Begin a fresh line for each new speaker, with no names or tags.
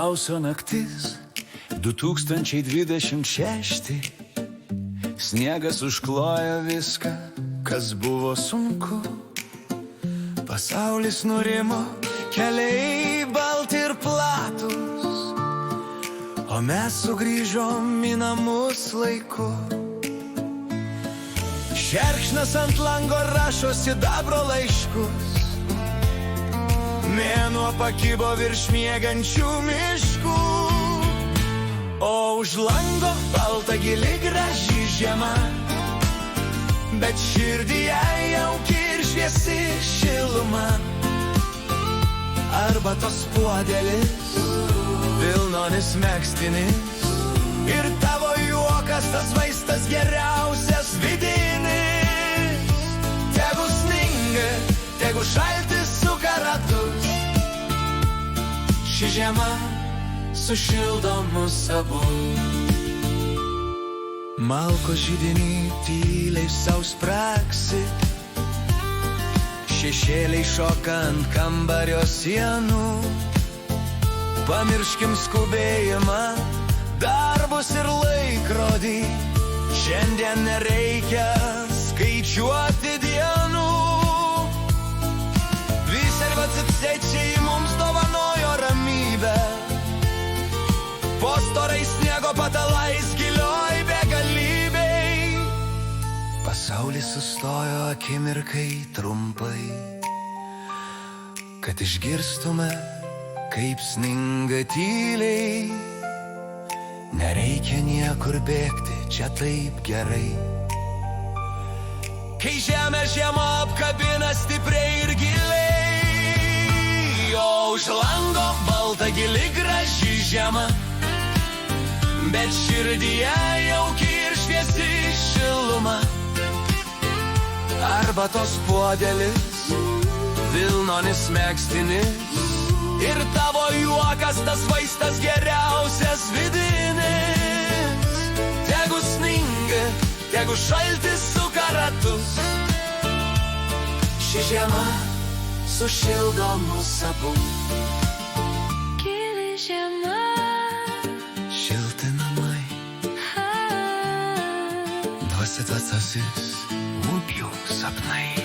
Sausio naktis 2026. Sniegas užklojo viską, kas buvo sunku. Pasaulis nurimo, keliai balti ir platus, o mes sugrįžom į namus laiku. Šerkšnas ant lango rašo sidabro laiškus, mėnuo pakibo virš miegančių miškų, o už lango balta gili graži žiema, bet širdyje jauki ir šviesi šiluma. Arbatos puodelis, vilnonis megztinis ir tavo juokas, tas vaistas geriausias vidinis. Tegu sninga, tegu šaltis suka ratus, ši žiema sušildo mus abu. Malko židiny tyliai sau spraksi, šešėliai šoka ant kambario sienų. Pamirškim skubėjimą, darbus ir laikrodį, šiandien nereikia skaičiuoti dienų. Viservatsipsečiai mums dovanojo ramybę, po storais sniego patalais gilioj begalybei. Pasaulis sustojo akimirkai trumpai, kad išgirstume, kaip sninga tyliai. Nereikia niekur bėgti, čia taip gerai. Kai žemė žiemą apkabina stipriai ir giliai, o už lango balta gili graži žiema, bet širdyje jauki ir šviesi šiluma. Arbatos puodelis, vilnonis megztinis ir tavo juokas, tas vaistas geriausias vidinis. Tegu sninga, tegu šaltis suka ratus, ši žiema sušildo mus abu.
Gili žiema,
Šilti namai, duosit atsasis, mūd jų sapnai.